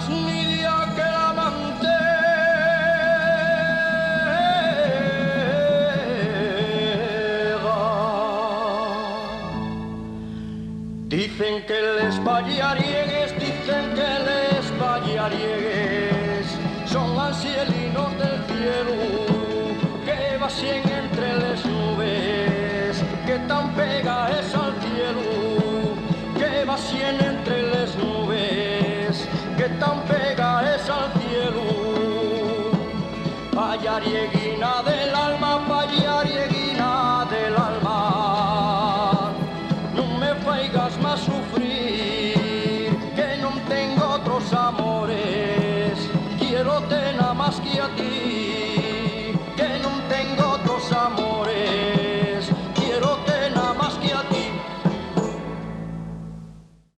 más nidia que la mantega. Dicen que les vallariegues, dicen que les vallariegues son ancielinos del cielo, que vacían entre las nubes, que tan pega es al cielo, que vacían entre las nubes, que tan pega